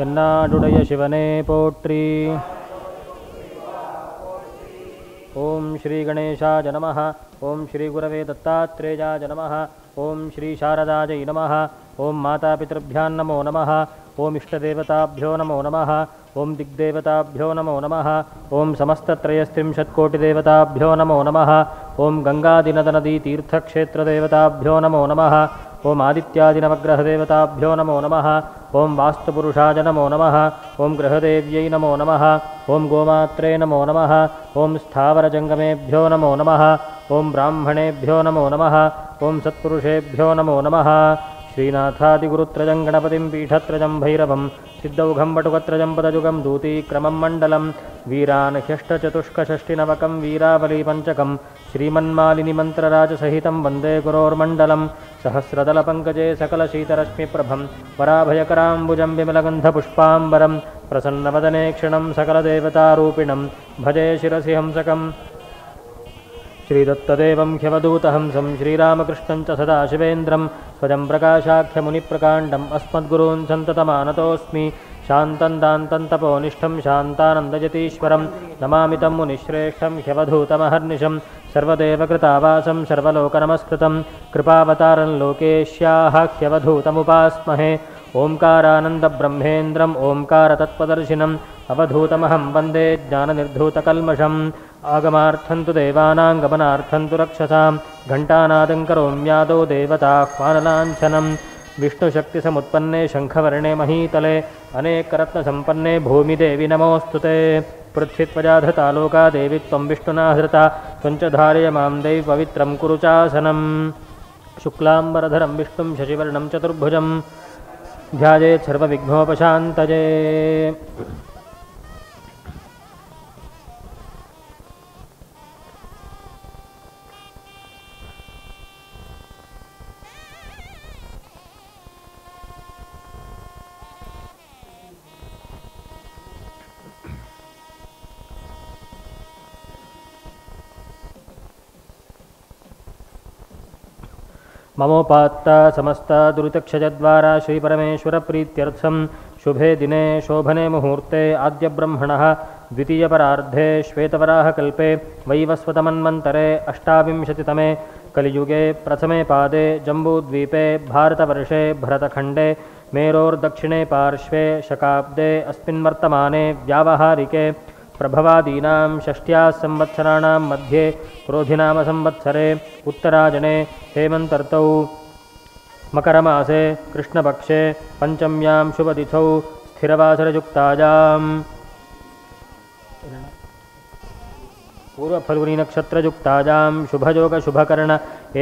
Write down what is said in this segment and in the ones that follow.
தென்னாடுடைய சிவனே போற்றி. ஓம் ஸ்ரீ கணேசாய நமः. ஓம் ஸ்ரீ குரவே தத்தாத்ரேயாய நமः. ஓம் ஸ்ரீ சாரதாஜை நமः. ஓம் மாதாபிதೃಭ್ಯಾನ್ ನಮೋ ನಮಃ. ಓಂ ಇಷ್ಟದೇವತಾಭ್ಯೋ ನಮೋ ನಮಃ. ಓಂ ದಿಗ್ದೇವತಾಭ್ಯೋ ನಮೋ ನಮಃ. ಓಂ ಸಮಸ್ತತ್ರಯಸ್ತ್ರಿಂಶತ್ಕೋಟಿದೇವತಾಭ್ಯೋ ನಮೋ ನಮಃ. ಓಂ ಗಂಗಾದಿನದನದೀತೀರ್ಥಕ್ಷೇತ್ರದೇವತಾಭ್ಯೋ ನಮೋ ನಮಃ. ಓಂ ಆದಿತ್ಯಾದಿನವಗ್ರಹದೇವತಾಭ್ಯೋ ನಮೋ ನಮಃ. ಓಂ ವಾಸ್ತುಪುರುಷಾಯ ನಮೋ ನಮಃ. ಓಂ ಗೃಹದೇವ್ಯೈ ನಮೋ ನಮಃ. ಓಂ ಗೋಮಾತ್ರೇ ನಮೋ ನಮಃ. ಓಂ ಸ್ಥಾವರಜಂಗಮೇಭ್ಯೋ ನಮೋ ನಮಃ. ಓಂ ಬ್ರಾಹ್ಮಣೇಭ್ಯೋ ನಮೋ ನಮಃ. ಓಂ ಸತ್ಪುರುಷೇಭ್ಯೋ ನಮೋ ನಮಃ. ಶ್ರೀನಾಥಾದಿಗುರುತ್ರಜಂ ಗಣಪತಿಂ ಪೀಠತ್ರಜಂ ಭೈರವಂ ಸಿದ್ಧೌಘಂ ವಟುಕತ್ರಜಂ ಪದಜುಗಂ ದೂತೀಕ್ರಮಂ ಮಂಡಲಂ ವೀರಾನ್ ಹ್ಯಷ್ಟಚತುಷ್ಕಷಷ್ಟಿನವಕಂ ವೀರಾವಲಿ ಪಂಚಕಂ ಶ್ರೀಮನ್ಮಾಲಿನಿ ಮಂತ್ರರಾಜಸಹಿತಂ ವಂದೇ ಗುರೋರ್ಮಂಡಲಂ ಸಹಸ್ರದಲಪಂಕಜೇ ಸಕಲಶೀತರಶ್ಮಿಪ್ರಭಂ ವರಾಭಯಕರಾಂಬುಜಂ ವಿಮಲಗಂಧಪುಷ್ಪಾಂಬರಂ ಪ್ರಸನ್ನವದನೆ ಕ್ಷಣಂ ಸಕಲದೇವತಾರೂಪಿಣಂ ಭಜೆ ಶಿರಸಿ ಹಂಸಕಂ ಶ್ರೀದತ್ತದೇವಂ ಹ್ಯವಧೂತಹಂಸಂ ಶ್ರೀರಾಮಕೃಷ್ಣಂ ಚ ಸದಾಶಿವೇಂದ್ರಂ ಸ್ವಯಂ ಪ್ರಕಾಶಾಖ್ಯಮುನಿಪ್ರಕಾಂಡಂ ಅಸ್ಮದ್ಗುರೂನ್ ಸಂತತಮಾನತೋಸ್ಮಿ ಶಾಂತಂ ದಾಂತಂ ತಪೋನಿಷ್ಠಂ ಶಾಂತಾನಂದಯತೀಶ್ವರಂ ನಮಾಮಿ ತಂ ಮುನಿಶ್ರೇಷ್ಠಂ ಹ್ಯವಧೂತಮಹರ್ನಿಶಂ ಸರ್ವದೇವಕೃತಾವಾಸಂ ಸರ್ವಲೋಕನಮಸ್ಕೃತಂ ಕೃಪಾವತಾರಂ ಲೋಕೇಶ್ಯಾಹ ಹ್ಯವಧೂತಮುಪಾಸ್ಮಹೇ ಓಂಕಾರಾನಂದಬ್ರಹ್ಮೇಂದ್ರಂ ಓಂಕಾರತತ್ಪದರ್ಶಿನಂ ಅವಧೂತಮಹಂ ವಂದೇ ಜ್ಞಾನನಿರ್ಧೂತಕಲ್ಮಷಂ ಆಗಮಾರ್ಥಂತು ದೇವಾನಾಂ ಗಮನಾರ್ಥಂತು ರಕ್ಷಸಾಂ ಘಂಟಾನಾದಂ ಕರೋಮ್ಯಾದೋ ದೇವತಾಹ್ವಾನಲಾಂಛನಂ ವಿಷ್ಣುಶಕ್ತಿಸಮುತ್ಪನ್ನೇ ಶಂಖವರ್ಣೇ ಮಹೀತಲೆ ಅನೇಕರತ್ನಸಂಪನ್ನೇ ಭೂಮಿದೇವಿ ನಮೋಸ್ತುತೆ ಪೃಥ್ವಿತ್ವಜಾಧೃತಾ ಲೋಕಾ ದೇವಿ ತ್ವಂ ವಿಷ್ಣುನಾ ಹೃತಾ ತ್ವಂಚ ಧಾರಯ ಮಾಂ ದೈವ್ ಪವಿತ್ರಂ ಕುರು ಚಾಸನಂ ಶುಕ್ಲಾಂಬರಧರಂ ವಿಷ್ಣುಂ ಶಶಿವರ್ಣಂ ಚತುರ್ಭುಜಂ ಧ್ಯಾಯೇತ್ ಸರ್ವವಿಘ್ನೋಪಶಾಂತಯೇ. ममोपात्त समस्त दुरितक्षयद्वारा श्रीपरमेश्वर प्रीत्यर्थं शुभे दिने शोभने मुहूर्ते आद्यब्रह्मणः द्वितीयपरार्धे श्वेतवराहकल्पे वैवस्वतमन्वन्तरे अष्टाविंशतितमे कलियुगे प्रथमे पादे जम्बूद्वीपे भारतवर्षे भरतखण्डे मेरोर्दक्षिणे पार्श्वे शकाब्दे अस्मिन्वर्तमाने व्यावहारिके प्रभवादीनां षष्ट्याः संवत्सराणां मध्ये क्रोधिनाम संवत्सरे उत्तरायणे हेमन्तर्तौ मकरमासे कृष्णपक्षे पञ्चम्यां शुभतिथौ स्थिरवासरयुक्तायां पूर्वफल्गुनीनक्षत्रयुक्तायां शुभयोगशुभकर्ण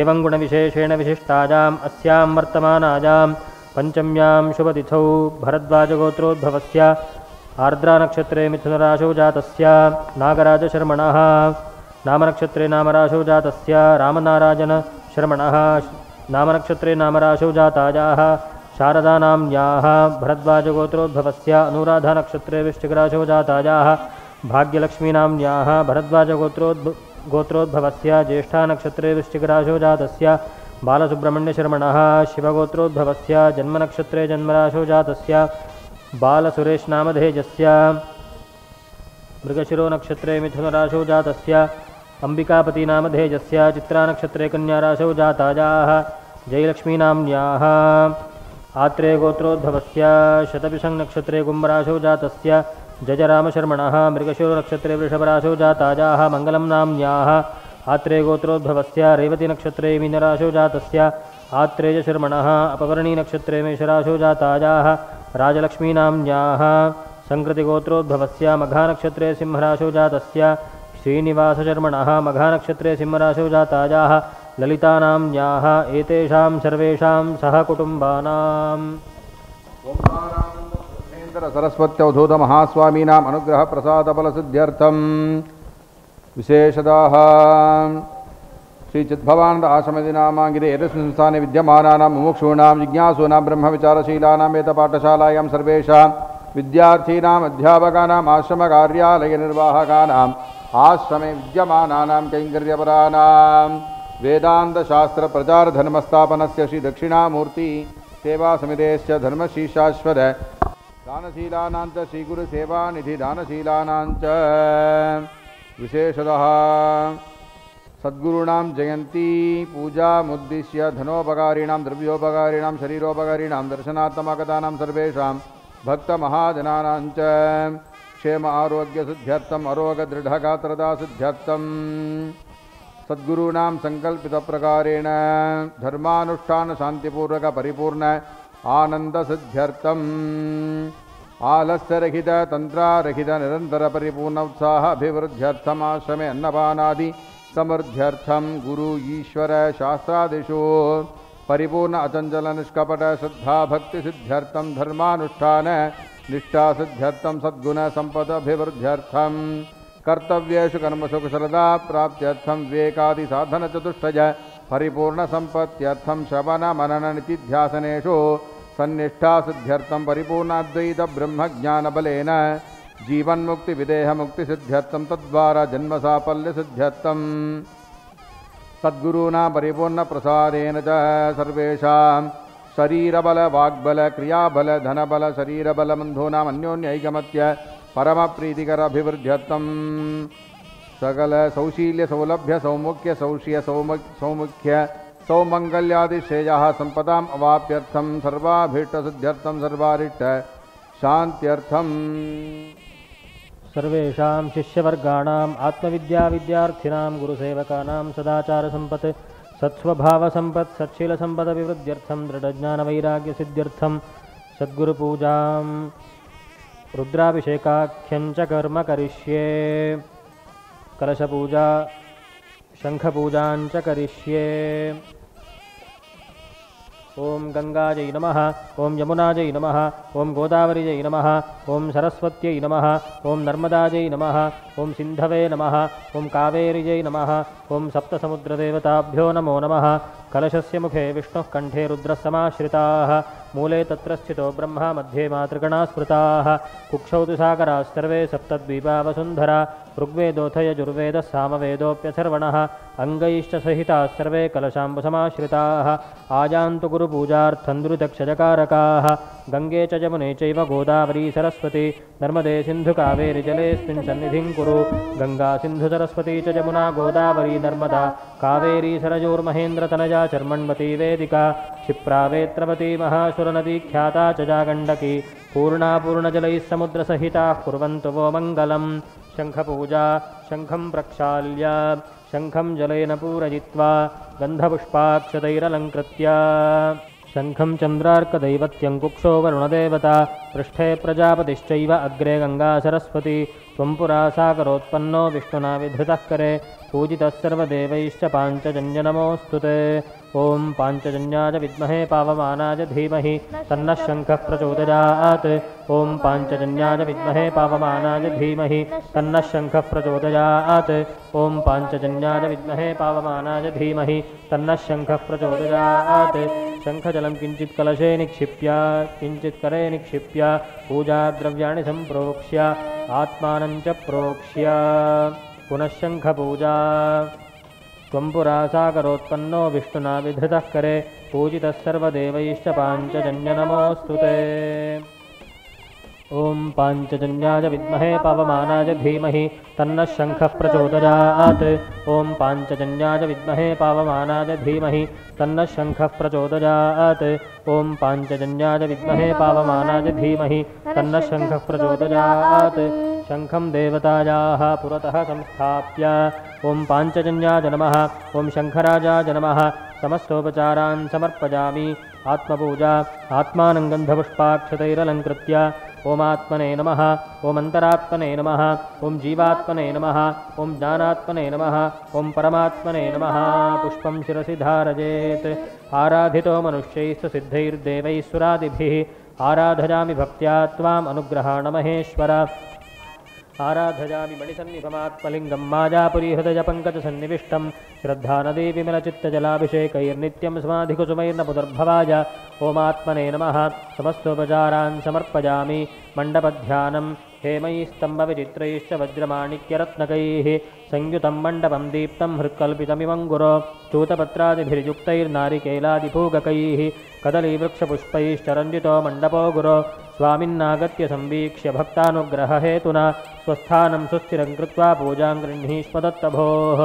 एवं गुणविशेषेण विशिष्टायाम् अस्यां वर्तमानायां पञ्चम्यां शुभतिथौ भरद्वाजगोत्रोद्भवस्य आर्द्रानक्षत्रे मिथुनराशौ जातस्य नागराजशर्मणः नामनक्षत्रे नामराशौ जातस्य रामनारायणशर्मणः नामनक्षत्रे नामराशौ जातायाः शारदानाम्न्याः भरद्वाजगोत्रोद्भवस्य अनुराधानक्षत्रे वृश्चिकराशौ जातायाः भाग्यलक्ष्मीनाम्न्याः भरद्वाजगोत्रोद्भवस्य ज्येष्ठानक्षत्रे वृश्चिकराशौ जातस्य बालसुब्रह्मण्यशर्मणः शिवगोत्रोद्भवस्य जन्मनक्षत्रे जन्मराशौ जातस्य बालसुरेशनामधेयस्य मृगशिरोनक्षत्रे मिथुनराशौ जातस्य अम्बिकापतिनामधेयस्य चित्रानक्षत्रे कन्याराशौ जातायाः जयलक्ष्मीनाम्न्याः आत्रेयगोत्रोद्भवस्य शतभिषङ्नक्षत्रे कुम्भराशौ जातस्य जयरामशर्मणः मृगशिरोनक्षत्रे वृषभराशौ जातायाः मङ्गलं नाम्न्याः आत्रेयगोत्रोद्भवस्य रेवतीनक्षत्रे मीनराशौ जातस्य आत्रेयशर्मणः अपवर्णीनक्षत्रे मेषराशौ जातायाः राजलक्ष्मीनाम्न्याः संकृतिगोत्रोद्भवस्य मघानक्षत्रे सिंहराशौ जातस्य श्रीनिवासशर्मणः मघानक्षत्रे सिंहराशौ जातायाः ललितानाम्न्याः एतेषां सर्वेषां सहकुटुम्बानाम् सरस्वत्यवधूतमहास्वामीनाम् अनुग्रहप्रसादफलसिद्ध्यर्थं विशेषतः श्रीचिद्भवानन्द आश्रमदिनामाङ्गिरे एतस्मिन् संस्थाने विद्यमानानां मुमुक्षूणां जिज्ञासूनां ब्रह्मविचारशीलानां वेदपाठशालायां सर्वेषां विद्यार्थीनाम् अध्यापकानाम् आश्रमकार्यालयनिर्वाहकानाम् आश्रमे विद्यमानानां कैङ्कर्यपराणां वेदान्तशास्त्रप्रचारधर्मस्थापनस्य श्रीदक्षिणामूर्ति सेवासमितेश्च धर्मश्रीशाश्वत दानशीलानां च श्रीगुरुसेवानिधि दानशीलानां च विशेषतः सद्गुरूणां जयन्ती पूजामुद्दिश्य धनोपकारिणां द्रव्योपकारिणां शरीरोपकारिणां दर्शनात्मकतानां सर्वेषां भक्तमहाजनानां च क्षेम आरोग्यसिद्ध्यर्थम् अरोगदृढगात्रतासिद्ध्यर्थं सद्गुरूणां सङ्कल्पितप्रकारेण धर्मानुष्ठानशान्तिपूर्वक परिपूर्ण आनन्दसिद्ध्यर्थम् आलस्यरहित तन्त्रारहित निरन्तरपरिपूर्ण उत्साह अभिवृद्ध्यर्थम् आश्रमे अन्नपानादि समृद्ध्यर्थं गुरु ईश्वर शास्त्रादिषु परिपूर्ण अचञ्चल निष्कपट श्रद्धा भक्तिसिद्ध्यर्थं धर्मानुष्ठान निष्ठासिद्ध्यर्थं सद्गुण सम्पदभिवृद्ध्यर्थं कर्तव्येषु कर्मसु कुशलता प्राप्त्यर्थं विवेकादि साधनचतुष्टय परिपूर्णसम्पत्त्यर्थं श्रवण मनन नितिध्यासनेषु सन्निष्ठासिद्ध्यर्थं परिपूर्णाद्वैतब्रह्मज्ञानबलेन जीवन्मुक्तिविदेहमुक्तिसिद्ध्यर्थं तद्वारा जन्मसाफल्यसिद्ध्यर्थं सद्गुरूणां परिपूर्णप्रसादेन च सर्वेषां शरीरबल वाग्बल क्रियाबल धनबल शरीरबलबन्धूनाम् अन्योन्यैकमत्य परमप्रीतिकर अभिवृद्ध्यर्थं सकल सौशील्य सौलभ्य सौमुख्य सौष्य सौमुख्य सौमङ्गल्यादिश्रेयः सम्पदाम् अवाप्यर्थं सर्वाभीष्टसिद्ध्यर्थं सर्वारिष्ट शान्त्यर्थम् सर्वेषां शिष्यवर्गाणाम् आत्मविद्याविद्यार्थिनां गुरुसेवकानां सदाचारसम्पत् सत्स्वभावसम्पत् सच्शीलसम्पदभिवृद्ध्यर्थं दृढज्ञानवैराग्यसिद्ध्यर्थं सद्गुरुपूजां रुद्राभिषेकाख्यं च कर्म करिष्ये कलशपूजा शङ्खपूजां च करिष्ये। ओम गंगाजै नमः, ओम यमुनाजै नमः, ओम गोदावरीजै नमः, ओम सरस्वत्यै नमः, ओम नर्मदाजै नमः, ओम सिन्धवे नमः, ओम कावेरीजै नमः, ओम सप्तसमुद्रदेवताभ्यो नमो नमः। कलशस्य मुखे विष्णुः कंठे रुद्रः समाश्रिताः, मूले तत्र स्थितो ब्रह्मा मध्ये मातृगणाः स्मृताः, कुक्षौ तु सागराः सर्वे सप्तद्वीपा वसुन्धरा, ऋग्वेदोऽथ यजुर्वेदः सामवेदोऽप्यथर्वणः, अङ्गैश्च सहिताः सर्वे कलशाम्बुसमाश्रिताः, आयान्तु गुरुपूजार्थं दुरितक्षजकारकाः। गङ्गे च यमुने चैव गोदावरी सरस्वती नर्मदे सिन्धुकावेरि जलेऽस्मिन् सन्निधिं कुरु। गङ्गा सिन्धु सरस्वती च यमुना गोदावरी नर्मदा कावेरी सरयोर्महेन्द्रतनया चर्मण्वती वेदिका, क्षिप्रा वेत्रवती महासुरनदी ख्याता च जागण्डकी, पूर्णा पूर्णजलैः समुद्रसहिताः कुर्वन्तु वो मङ्गलम्। शङ्खपूजा शङ्खं प्रक्षाल्य शङ्खं जलेन पूरयित्वा गन्धपुष्पाक्षतैरलङ्कृत्य शङ्खं चन्द्रार्कदैवत्यं कुक्षो वरुणदेवता पृष्ठे प्रजापतिश्चैव अग्रे गङ्गा सरस्वती, त्वं पुरा सागरोत्पन्नो विष्णुना विधृतः करे, पूजितः सर्वदेवैश्च पाञ्चजन्य नमोऽस्तु ते। ॐ पाञ्चजन्याय विद्महे पावमानाय धीमहि तन्नः शङ्खः प्रचोदयात्। ॐ पाञ्चजन्याय विद्महे पावमानाय धीमहि तन्नः शङ्खः प्रचोदयात्। ॐ पाञ्चजन्याय विद्महे पावमानाय धीमहि तन्नः शङ्खः प्रचोदयात्। शङ्खजलं किञ्चित् कलशे निक्षिप्य किञ्चित् करे निक्षिप्य पूजाद्रव्याणि सम्प्रोक्ष्य आत्मानं च प्रोक्ष्य पुनः शङ्खपूजा। त्वं पुरा सागरोत्पन्नो विष्णुना विधृतः करे, पूजितः सर्वदेवैश्च पाञ्चजन्य नमोऽस्तु ते। ॐ पाञ्चजन्याय विद्महे पावमानाय धीमहि तन्नः शङ्खः प्रचोदयात्। ॐ पाञ्चजन्याय विद्महे पावमानाय धीमहि तन्नः शङ्खः प्रचोदयात्। ॐ पाञ्चजन्याय विद्महे पावमानाय धीमहि तन्नः शङ्खः प्रचोदयात्। शङ्खं देवतायाः पुरतः संस्थाप्य ॐ पाञ्चजन्याय नमः, ॐ शङ्खराजाय नमः समस्तोपचारान् समर्पयामि। आत्मपूजा आत्मानं गन्धपुष्पाक्षतैरलङ्कृत्य ओमात्मने नमः, ओम अन्तरात्मने नमः, ओम जीवात्मने नमः, ओम ज्ञानात्मने नमः, ओम परमात्मने नमः। पुष्पं शिरसि धारयेत्। आराधितो मनुष्यैस्तु सिद्धैर्देवैस्सुरादिभिः, आराधयामि भक्त्या त्वाम् अनुग्रहाण महेश्वर। आराधयामि मणिसन्निभमात्मलिङ्गं मायापुरी हृदयपङ्कजसन्निविष्टं, श्रद्धानदी विमलचित्तजलाभिषेकैर्नित्यं समाधिकुसुमैर्नपुदर्भवाय। ओमात्मने नमः। समस्तोपचारान् समर्पयामि। मण्डपध्यानं हेमैः स्तम्भविचित्रैश्च वज्रमाणिक्यरत्नकैः संयुतं मण्डपं दीप्तं हृत्कल्पितमिमं गुरो च्यूतपत्रादिभिर्युक्तैर्नारिकेलादिपूगकैः कदलीवृक्षपुष्पैश्चरञ्जितो मण्डपो गुरो स्वामिन्नागत्य संवीक्ष्य भक्तानुग्रहहेतुना स्वस्थानं सुस्थिरं कृत्वा पूजां गृह्णीष्वदत्तभोः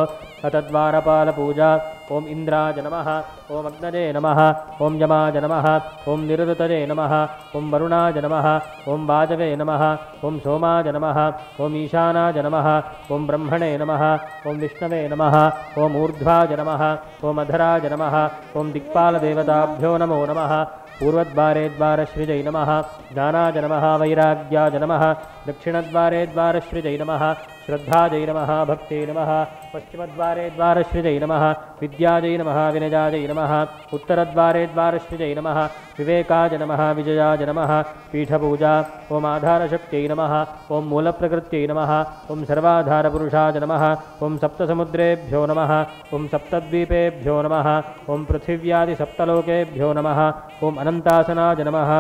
अतद्वारपालपूजा ॐ इन्द्राय नमः ॐ अग्नजे नमः ॐ यमाय नमः ॐ निरृतये नमः ॐ वरुणाय नमः ॐ वाजवे नमः ॐ सोमाय नमः ॐ ईशानाय नमः ॐ ब्रह्मणे नमः ॐ विष्णवे नमः ॐ ऊर्ध्वाय नमः ॐ अधराय नमः ॐ दिक्पालदेवताभ्यो नमो नमः पूर्वद्वारे द्वारश्रिजै नमः ज्ञानाय नमः वैराग्याय नमः दक्षिणद्वारे द्वारश्रिजै नमः श्रद्धाजै नमः भक्ते नमः पश्चिमद्वारे द्वारश्रिजै नमः विद्याजै नमः विनयाजै नमः उत्तरद्वारे द्वारश्रिजै नमः विवेकाय नमः विजयाय नमः पीठपूजा ॐ आधारशक्त्यै नमः ॐ मूलप्रकृत्यै नमः ॐ सर्वाधारपुरुषाय नमः ॐ सप्तसमुद्रेभ्यो नमः ॐ सप्तद्वीपेभ्यो नमः ॐ पृथिव्यादिसप्तलोकेभ्यो नमः ॐ अनन्तासनाय नमः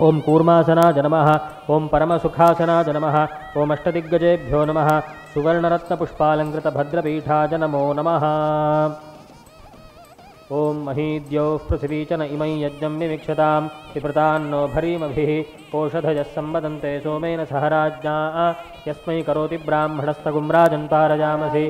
ॐ कूर्मासनाय नमः ॐ परमसुखासनाय नमः ॐ अष्टदिग्गजेभ्यो नमः सुवर्णरत्नपुष्पालङ्कृतभद्रपीठाय नमो नमः ॐ महीद्यौः पृथिवी च न इमै यज्ञं विमिक्षतां विप्रतान्नो भरीमभिः ओषधयः सम्वदन्ते सोमेन सह राज्ञा यस्मै करोति ब्राह्मणस्तगुं राजन् पारयामसि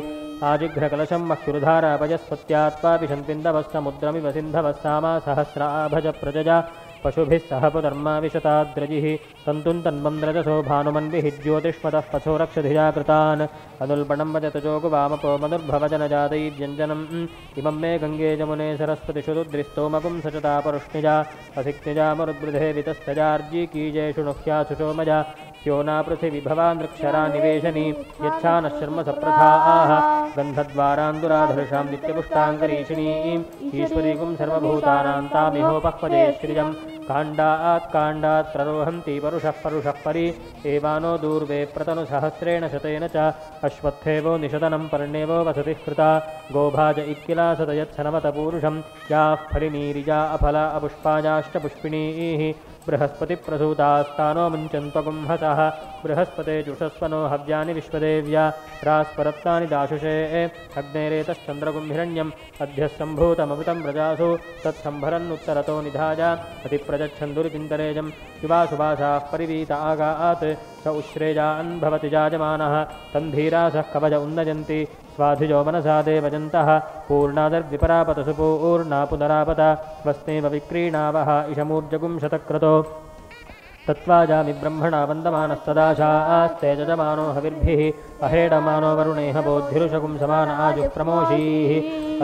आजिघ्रकलशं मह्युर्धारापयस्पत्यात्वा विशन्तिन्दवस्समुद्रमिव सिन्धवः सामा सहस्रा भज प्रजया पशुभिः सह पुधर्मा विशताद्रजिः तन्तुं तन्मन्द्रजसो भानुमन्विः ज्योतिष्मतः पथो रक्षधिया कृतान् अनुल्बणं वजतजो गुवामपो मनुर्भवजनजातैर्यञ्जनम् इमं मे गङ्गे जमुने सरस्वतिषु दुद्रिस्तोमपुं सचता परुष्णिजा असिक्तिजा मरुद्वृधे वितस्तजार्जीकीजेषु नुह्यासुषो मजा स्योना पृथिविभवा नृक्षरा निवेशनी यच्छा नः शर्म सप्रथाः गन्धद्वारान्दुराधर्षां नित्यपुष्टाङ्करीषिणीम् ईश्वरीकुं सर्वभूतानां तामिहोपक्वदे श्रियम् काण्डात् काण्डात् प्ररोहन्ति परुषः परि एवानो दूर्वे प्रतनुसहस्रेण शतेन च अश्वत्थेवो निशतनं पर्णेवो वसतिः कृता गोभाज इक्किलासतयत्सनमतपूरुषं याः फलिनीरिजा अफला अपुष्पायाष्टपुष्पिणीः बृहस्पतिप्रसूतास्तानो मुञ्चन्त्वगुंहसः बृहस्पते जुषस्वनो हव्यानि विश्वदेव्या रास्परत्तानि दाशुषे अग्नेरेतश्चन्द्रगुं हिरण्यम् अध्यः सम्भूतममृतं प्रजासु तत्सम्भरन्नुत्तरतो निधाय अतिप्रजच्छन्दुरिपिन्तरेजं युवासुवासाः परिवीत आगात् स उश्रेजान् भवति जायमानः तन्धीरासः कवच उन्नयन्ति स्वाधिजो मनसा देवजन्तः पूर्णादर्विपरापतसु पूर्णा पुनरापत वस्नेव विक्रीणावः इषमूर्जगुं शतक्रतो तत्त्वाजामि ब्रह्मणा वन्दमानस्तदाशास्ते जजमानो हविर्भिः अहेडमानो वरुणेह बोद्धिरुषगुं समान आजुः प्रमोषीः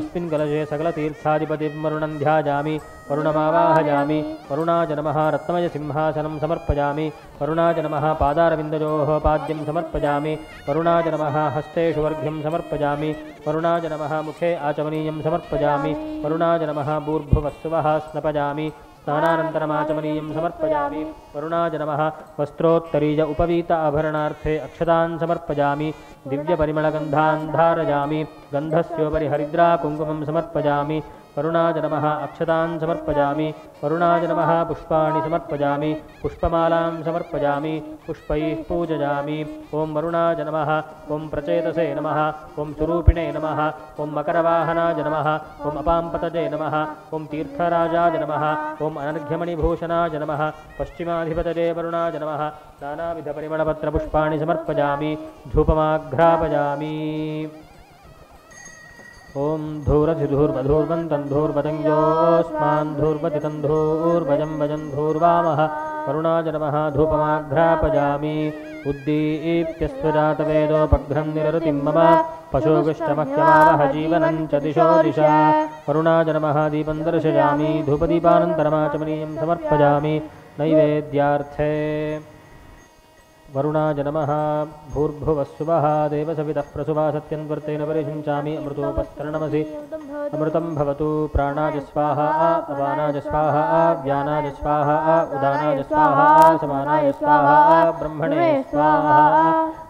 अस्मिन् कलशे सकलतीर्थाधिपतिं वरुणं ध्यायामि वरुणमावाहयामि वरुणाय नमः रत्नमयसिंहासनं समर्पयामि वरुणाय नमः पादारविन्दयोः पाद्यं समर्पयामि वरुणाय नमः हस्तेषु वर्घ्यं समर्पयामि वरुणाय नमः मुखे आचमनीयं समर्पयामि वरुणाय नमः भूर्भुवस्सुवः स्नपयामि स्नानानन्तरमाचमनीयं समर्पयामि वरुणाय नमः वस्त्रोत्तरीय उपवीत आभरणार्थे अक्षतान् समर्पयामि दिव्यपरिमलगन्धान् धारयामि गन्धस्योपरि हरिद्रा कुङ्कुमं समर्पयामि वरुणाय नमः अक्षतान् समर्पयामि वरुणाय नमः पुष्पाणि समर्पयामि पुष्पमालां समर्पयामि पुष्पैः पूजयामि ॐ वरुणाय नमः ॐ प्रचेतसे नमः ॐ स्वरूपिणे नमः ॐ मकरवाहनाय नमः ॐ अपाम्पतजे नमः ॐ तीर्थराजाय नमः ॐ अनर्घ्यमणिभूषणाय नमः पश्चिमाधिपतये वरुणाय नमः नानाविधपरिमलपत्रपुष्पाणि समर्पयामि धूपमाघ्रापयामि ॐ धूरधिधूर्वधूर्वन्तन्धूर्वतञ्जोऽस्मान् धूर्वतितन्धूर्वजं वजं धूर्वामः वरुणाय नमः धूपमाघ्रापयामि उद्दीप्यस्वजातवेदोपघ्रं निरृतिं मम पशुगुष्टमह्यमावह जीवनं च दिशो दिशा वरुणाय नमः दीपं दर्शयामि धूपदीपानन्तरमाचमनीयं समर्पयामि नैवेद्यार्थे वरुणाय नमः भूर्भुवस्सुवः देवसवितः प्रसुवा सत्यन्वर्तेन परिषिञ्चामि अमृतोपस्तरणमसि अमृतं भवतु प्राणाय स्वाहा अपानाय स्वाहा व्यानाय स्वाहा उदानाय स्वाहा समानाय स्वाहा ब्रह्मणे स्वाहा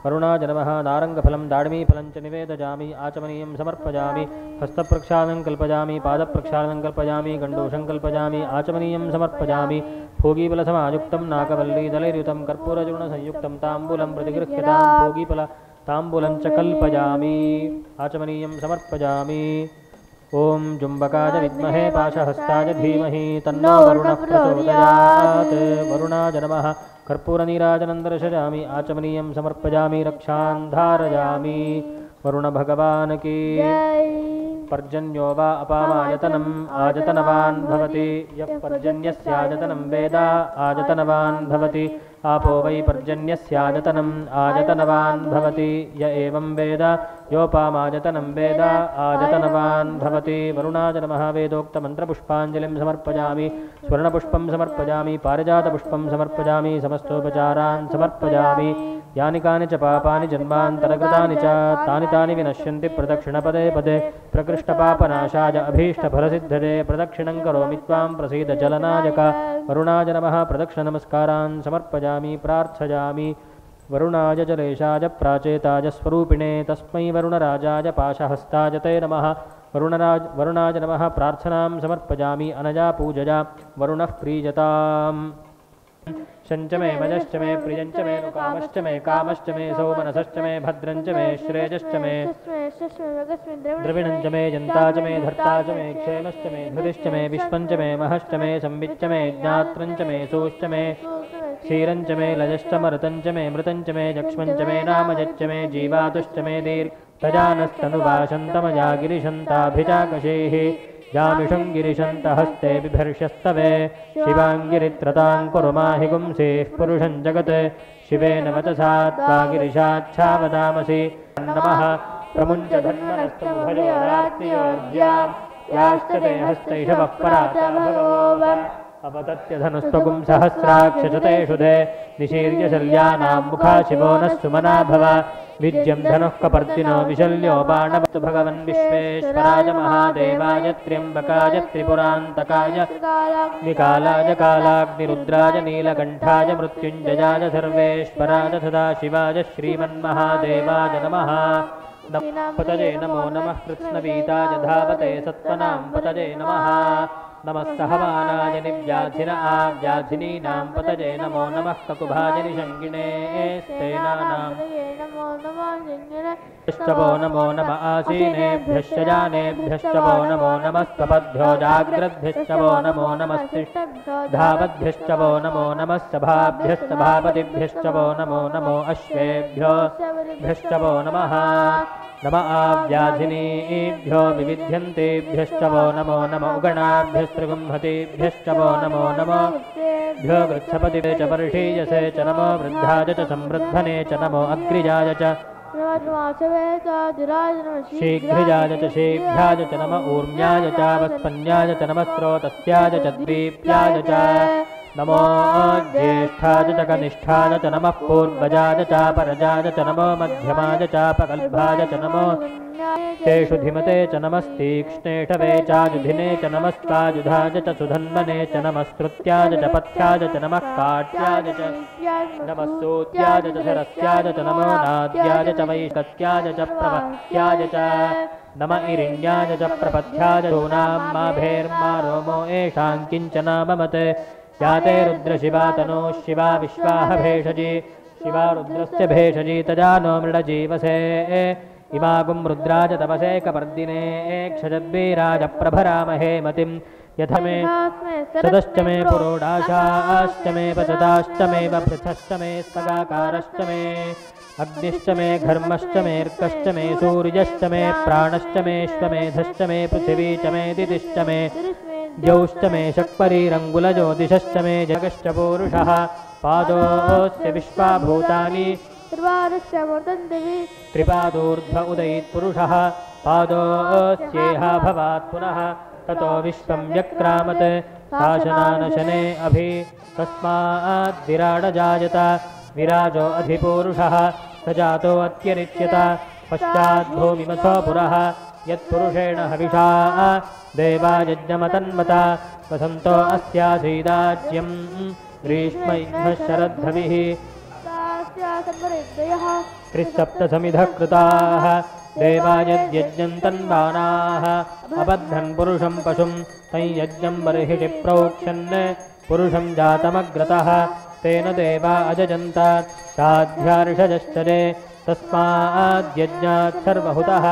वरुणाय नमः नारङ्गफलं दाडिमीफलं च निवेदयामि आचमनीयं समर्पयामि हस्तप्रक्षालनं कल्पयामि पादप्रक्षालनं कल्पयामि गण्डूषं कल्पयामि आचमनीयं समर्पयामि भोगीफलसमायुक्तं नाकवल्लीदलैर्युतं कर्पूरचूर्णसंयुक्तं ताम्बूलं प्रतिगृह्यतां भोगीफल ताम्बूलं च कल्पयामि आचमनीयं समर्पयामि ॐ जुम्बकाय विद्महे पाशहस्ताय धीमहि तन्नो वरुणः प्रचोदयात् वरुणाय नमः कर्पूरनीराजनं दर्शयामि आचमनीयं समर्पयामि रक्षां धारयामि वरुणभगवान् की पर्जन्यो वा अपामायतनम् आयतनवान् भवति यः पर्जन्यस्यायतनं वेद आयतनवान् भवति आपो वै पर्जन्यस्यायतनम् आयतनवान् भवति य एवं वेद योपामायतनं वेद आयतनवान् भवति वरुणाय नमः वेदोक्तमन्त्रपुष्पाञ्जलिं समर्पयामि स्वर्णपुष्पं समर्पयामि पारिजातपुष्पं समर्पयामि समस्तोपचारान् समर्पयामि यानि कानि च पापानि जन्मान्तरकृतानि च तानि विनश्यन्ति प्रदक्षिणपदे पदे प्रकृष्टपापनाशाय अभीष्टफलसिद्धये प्रदक्षिणं करोमि त्वां प्रसीद जलनायक वरुणाय नमः प्रदक्षिणनमस्कारान् समर्पयामि प्रार्थयामि वरुणाय जलेशाय प्राचेताय स्वरूपिणे तस्मै वरुणराजाय पाशहस्ताय ते नमः वरुणाय नमः प्रार्थनां समर्पयामि अनया पूजया वरुणः प्रीयताम् शञ्च मे मजश्च मे प्रियञ्च मे नुकामश्च मे कामश्च मे सौमनसश्च मे भद्रञ्च मे श्रेयश्च मे द्रविणञ्च मे जन्ता च मे धर्ता च मे क्षेमश्च मे धृतिश्च मे विश्वञ्च मे महश्च मे संविच्च मे ज्ञात्रञ्च मे सोश्च मे क्षीरञ्च मे लजश्च मरुतञ्च मे मृतञ्च मे जक्ष्मञ्च मे नामजच्च मे जीवातुश्च मे दीर्घजानस्तनुवाशन्तमया गिरिशन्ताभिजाकशेः यामिषं गिरिशन्तहस्ते बिभर्षस्तवे शिवाङ्गिरित्रतां कुरु माहि गुंसेः पुरुषं जगत् शिवेन वचसा त्वा गिरिशाच्छावदामसि नमः प्रमुञ्च धन्वनस्तु भजोरात्मयोर्ज्याम् याश्च ते हस्तैषवः परातभगवोऽवम् अपतत्यधनुस्त्वगुं सहस्राक्षशतेषु ते निशीर्य शल्यानां मुखा शिवो नः सुमना भव विद्यं धनुः कपर्दिनो विशल्यो बाणवतु भगवन् विश्वेश्वराय महादेवाय त्र्यम्बकाय त्रिपुरान्तकाय विकालाय कालाग्निरुद्राय नीलकण्ठाय मृत्युञ्जयाय सर्वेश्वराय सदाशिवाय श्रीमन्महादेवाय नमः पतये नमो नमः कृत्स्नवीताय धावते सत्त्वनां पतये नमः नमस्तहवानाय निव्याधिन आव्याधिनीनां पतये नमो नमः ककुभाय निषङ्गिणे स्तेनानां भ्यश्चवो नमो नम आसीनेभ्यश्च जानेभ्यश्च वो नमो नमस्तपद्भ्यो जाग्रद्भ्यश्चवो नमो नमस्तिष्ठद्धावद्भ्यश्च वो नमो नमः सभाभ्यश्च भापतिभ्यश्च वो नमो नमो अश्वेभ्यो भ्यश्च वो नमः नम आव्याधिनीभ्यो विविध्यन्तेभ्यश्च वो नमो नम उगणाभ्यस्त्रिगुंहतेभ्यश्च वो नमो नमो भ्यो वृक्षपतिवे च वर्षीयसे च नमो वृद्धाय च समृद्धने च नमो अग्रिजाय च शीघ्रजाय च शीघ्राय च नम ऊर्म्याय च वस्पन्याय च नमः स्रोतस्याय च द्वीप्याय च नमो ज्येष्ठाय च कनिष्ठाय च नमः पूर्वजाय च परजाय च नमो मध्यमाय च पकल्भाय च नमो तेषु धिमते च नमस्तीक्ष्णेषवे चायुधिने च नमस्तायुधाय च सुधन्वने च नमस्कृत्याय च पथ्याय च नमः काट्याय च नमः सूत्याय च सरस्याय च नमो नाद्याय च वैकत्याय च प्रवत्याय च नम इरिण्याय च प्रपथ्याय सूनां मा भेर्मा रोमो येषां किञ्चनाममते याते रुद्रशिवा तनो शिवा विश्वाह भेषजी शिवा रुद्रस्य भेषजी तजानो मृडजीवसे इमागुं रुद्राज तपसे कपर्दिने क्षजद्वीराज प्रभरामहे मतिं यथ मे सदश्च मे पुरोडाशाश्च मे पतदाश्च मे बभृथश्च मे स्पगाकारश्च मे अग्निश्च मे घर्मश्च मेऽर्कश्च मे सूर्यश्च मे प्राणश्च मेऽश्वमेधश्च मे पृथिवी च मे दितिश्च मे द्यौश्च मे शक्परीरङ्गुलज्योतिषश्च मे जगश्च पूरुषः पादोऽस्य विश्वाभूतानि त्रिपादोर्ध्व उदयित्पुरुषः पादोऽस्येह भवात् पुनः ततो विश्वं व्यक्रामत् शासनानशने अभि तस्माद् विराडजायत विराजो अधिपूरुषः स जातो अत्यरिच्यत पश्चाद्भूमिमथो पुरः यत्पुरुषेण हविषा देवा यज्ञमतन्मता वसन्तो अस्यासीदाज्यं ग्रीष्म इन्द्रः शरद्धविः त्रिसप्तसमिधः कृताः देवा यद्यज्ञं तन्वानाः अबद्धन् पुरुषं पशुं तं यज्ञं बर्हिषि प्रोक्षन् पुरुषं जातमग्रतः तेन देवा अजजन्त ताध्यार्षजश्चरे तस्माद्यज्ञात् सर्वहुतः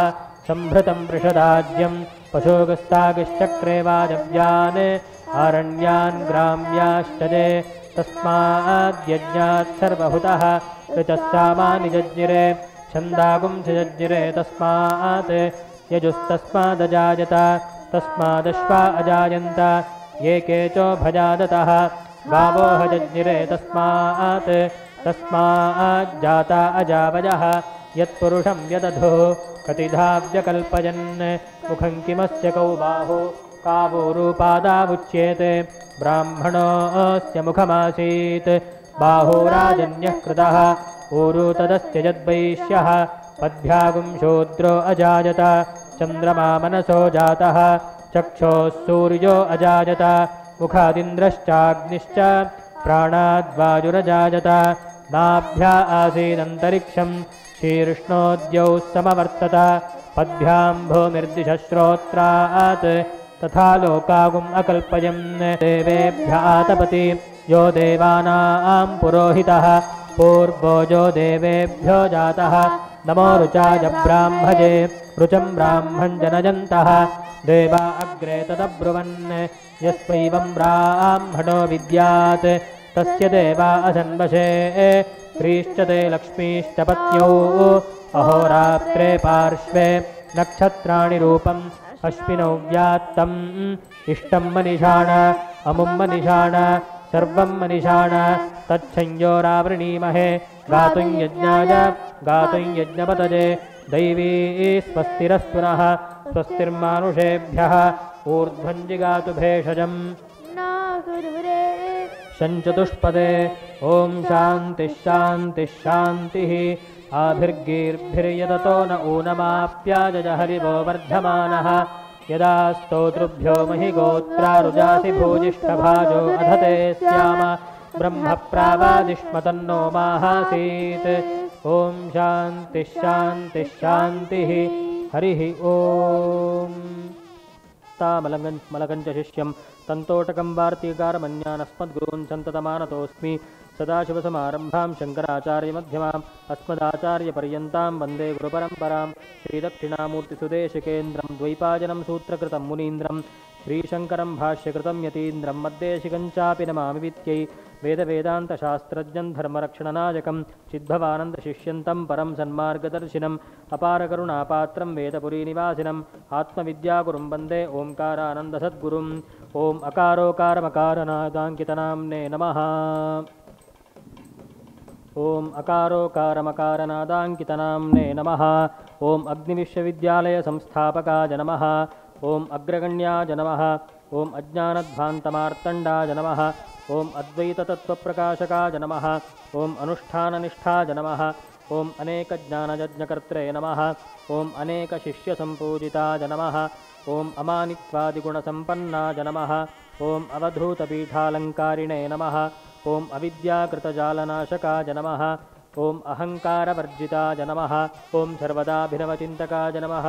सम्भृतं वृषदाज्यं पशोगस्तागश्चक्रे वाजव्यान् आरण्यान् ग्राम्याश्चजे तस्माद्यज्ञात् सर्वहुतः ऋचः सामानि जज्ञिरे छन्दागुंसजज्ञिरे तस्मात् यजुस्तस्मादजायत तस्मादश्वा अजायन्त ये केचोभजादतः गावोह जज्ञिरे तस्माज्जाता अजावयः यत्पुरुषं व्यदधुः कतिधा व्यकल्पयन् मुखं किमस्य कौ बाहु कावोरूपादावुच्येते ब्राह्मणोऽस्य मुखमासीत् बाहुराजन्यः कृतः ऊरू तदस्य यद्वैश्यः पद्भ्यागुं शूद्रो अजायत चन्द्रमा मनसो जातः चक्षोः सूर्यो अजायत मुखादिन्द्रश्चाग्निश्च प्राणाद्वायुरजायत नाभ्या आसीदन्तरिक्षं शीर्ष्णोद्यौ समवर्तत पद्भ्यां भूमिर्दिशश्रोत्रात् तथा लोकागुम् अकल्पयन् देवेभ्य आतपति यो देवानां पुरोहितः पूर्वोजो देवेभ्यो जातः नमो रुचाय ब्राह्मजे रुचं ब्राह्मं जनयन्तः देवा अग्रे तदब्रुवन् यस्वैवं ब्राह्मणो विद्यात् तस्य देवा असन्वशे स्त्रीश्च ते लक्ष्मीश्च पत्न्यौ अहोरात्रे पार्श्वे नक्षत्राणि रूपम् अश्विनौ व्यात्तम् इष्टं मनिषाण अमुं मनिषाण सर्वं मनिषाण तच्छंयोरावृणीमहे गातुं यज्ञाय गातुं यज्ञपतये दैवी स्वस्तिरस्तुनः स्वस्तिर्मानुषेभ्यः ऊर्ध्वं जिगातु भेषजम् शञ्चतुष्पदे ॐ शान्तिः शान्तिः शान्तिः आभिर्गीर्भिर्यदतो न ऊनमाप्याजज हरिवो वर्धमानः यदा स्तोतृभ्यो महि गोत्रारुजासि भूजिष्ठभाजो अधते स्याम ब्रह्म प्रावादिष्म तन्नो माहासीत् ॐ शान्तिः शान्तिः शान्तिः हरिः ॐ मलकञ्च शिष्यं तन्तोटकं वार्तिकारमन्यानस्मद्गुरून् सन्ततमानतोऽस्मि सदाशिवसमारम्भां शङ्कराचार्यमध्यमाम् अस्मदाचार्यपर्यन्तां वन्दे गुरुपरम्परां श्रीदक्षिणामूर्तिसुदेशिकेन्द्रं द्वैपायनं सूत्रकृतं मुनीन्द्रं श्रीशङ्करं भाष्यकृतं यतीन्द्रं मद्देशिकं चापि नमामि विद्यै वेदवेदान्तशास्त्रज्ञं धर्मरक्षणनायकं चिद्भवानन्दशिष्यन्तं परं सन्मार्गदर्शिनम् अपारकरुणापात्रं वेदपुरीनिवासिनम् आत्मविद्यागुरुं वन्दे ओङ्कारानन्दसद्गुरुम् ॐ अकारोकारमकारनादाङ्कितनाम्ने नमः ॐ अकारोकारमकारनादाङ्कितनाम्ने नमः ॐ अग्निविश्वविद्यालयसंस्थापकाय नमः ॐ अग्रगण्याय नमः ॐ अज्ञानध्वान्तमार्तण्डाय नमः ॐ अद्वैततत्त्वप्रकाशकाय नमः ॐ अनुष्ठाननिष्ठाय नमः ॐ अनेकज्ञानयज्ञकर्त्रे नमः ॐ अनेकशिष्यसम्पूजिताय नमः ॐ अमानित्वादिगुणसम्पन्नाय नमः ॐ अवधूतपीठालङ्कारिणे नमः ॐ अविद्याकृतजालनाशकाय नमः ॐ अहङ्कारवर्जिताय नमः ॐ सर्वदाभिनवचिन्तकाय नमः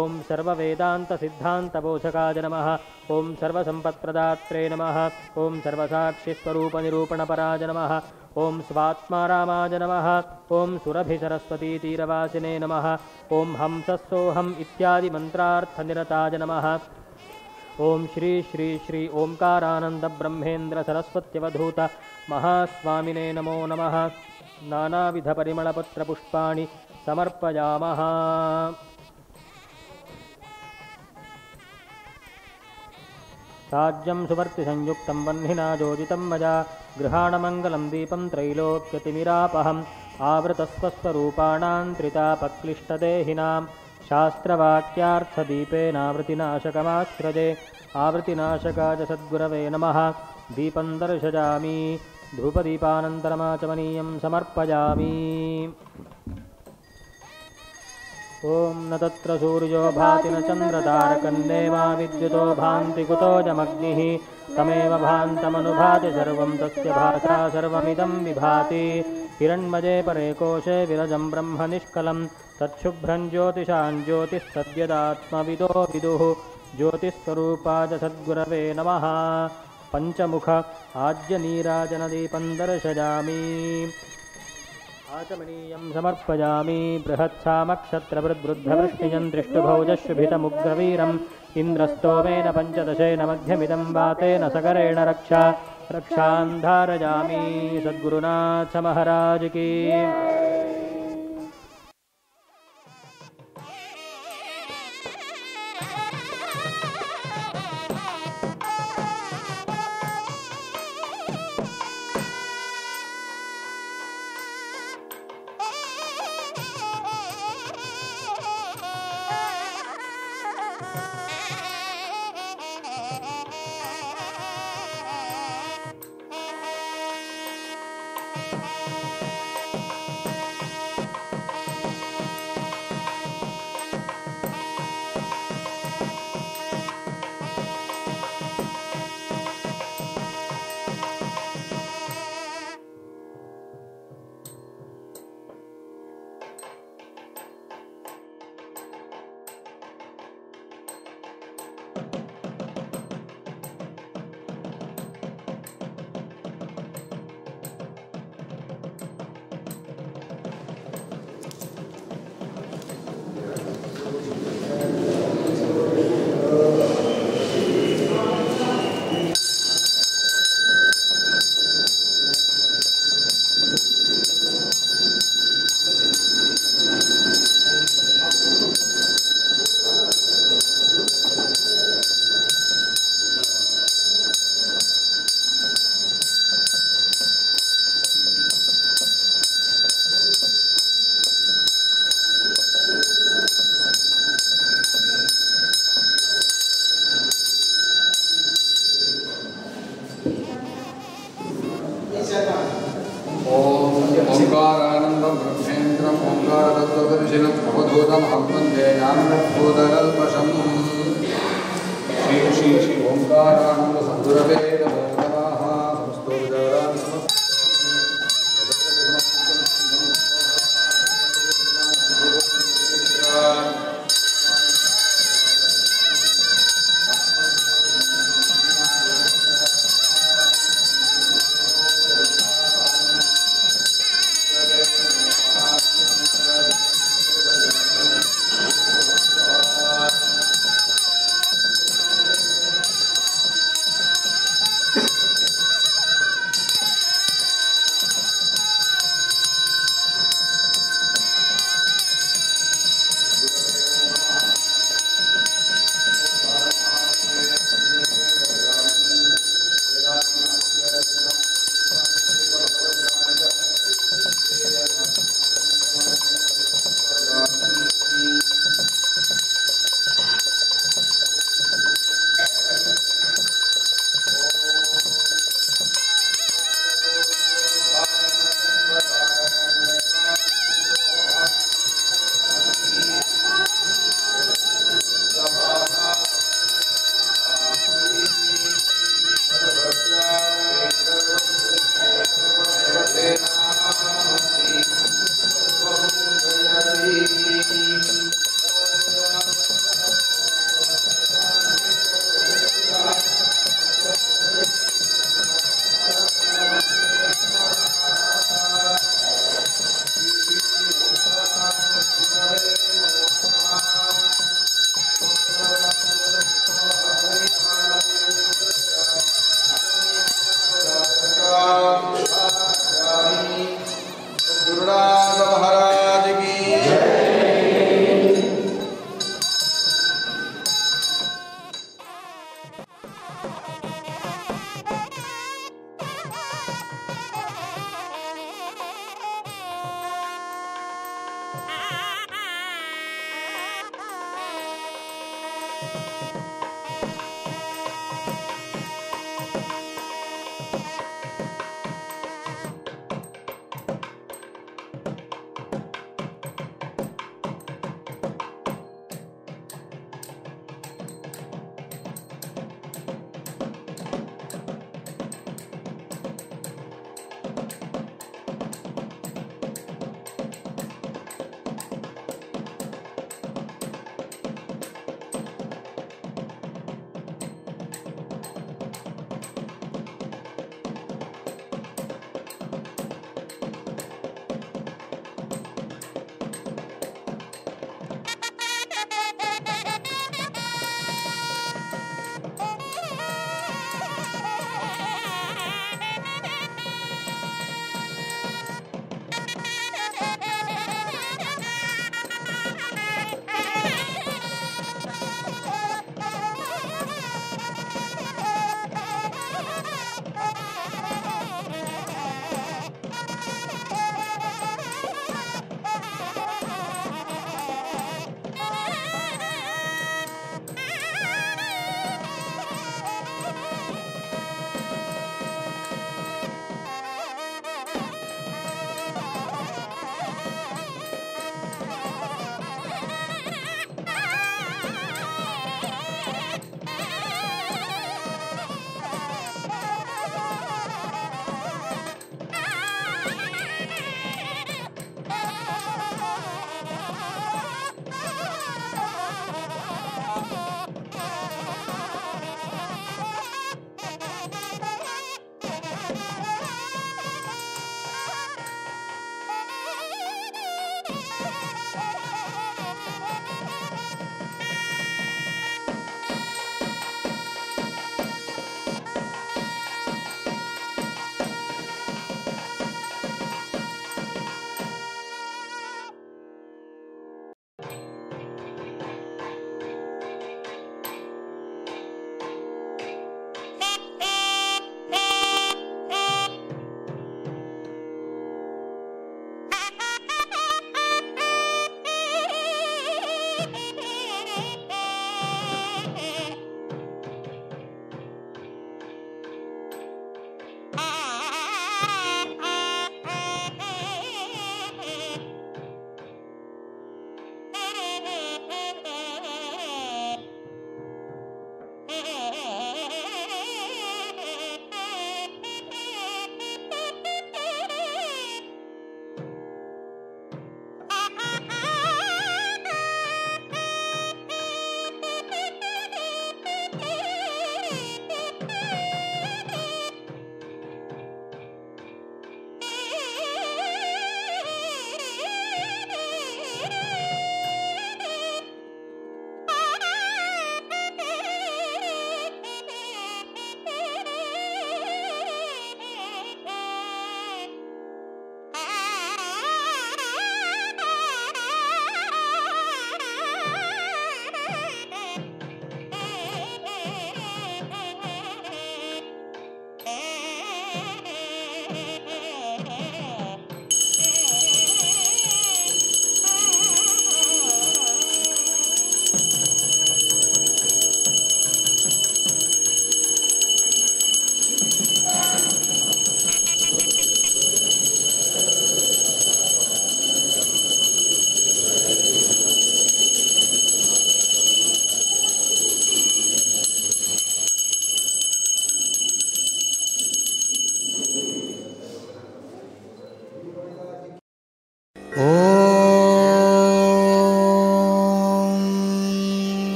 ॐ सर्ववेदान्तसिद्धान्तबोधकाय नमः ॐ सर्वसम्पत्प्रदात्रे नमः ॐ सर्वसाक्षिस्वरूपनिरूपणपराय नमः ॐ स्वात्मारामाय नमः ॐ सुरभिसरस्वतीतीरवासिने नमः ॐ हंसस्सोऽहम् इत्यादिमन्त्रार्थनिरताय नमः ॐ श्री श्री श्री ओङ्कारानन्दब्रह्मेन्द्रसरस्वत्यवधूत महास्वामिने नमो नमः नानाविधपरिमलपत्रपुष्पाणि समर्पयामः राज्यं सुवर्तिसंयुक्तं वह्निना योजितं मया गृहाणमङ्गलं दीपं त्रैलोक्यतिमिरापहम् आवृतस्वस्वरूपाणां त्रितापक्लिष्टदेहिनां शास्त्रवाक्यार्थदीपेनावृतिनाशकमाश्रजे आवृतिनाशकाय सद्गुरवे नमः दीपं दर्शयामि धूपदीपानन्तरमाचमनीयं समर्पयामि ॐ न तत्र सूर्यो भाति न चन्द्रतारकन्नेवा विद्युतो भान्ति कुतोऽयमग्निः तमेव भान्तमनुभाति सर्वं तस्य भासा सर्वमिदं विभाति हिरण्मये परे कोशे विरजं ब्रह्म निष्कलं तच्छुभ्रं ज्योतिषां ज्योतिस्तद्यदात्मविदो विदुः ज्योतिस्वरूपाय सद्गुरवे नमः पञ्चमुख आज्यनीराजनदीपं दर्शयामि आचमनीयं समर्पयामि बृहत्सामक्षत्रवृद्वृद्धवृष्टिजं दृष्टुभौजशुभितमुग्रवीरम् इन्द्रस्तोमेन पञ्चदशेन मध्यमिदं वातेन सकरेण रक्षां धारयामि। सद्गुरुनाथ महाराज की। ओंकारानंदं ब्रह्मेन्द्रम् ओंकारतत्त्वदर्शिनम् अवधूतमहं वन्दे ज्ञानप्रबोधकल्पशम्। श्री श्री श्री ओंकारानंद सद्गुरवे नमो नमः। समस्तोपचाराणि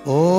ॐ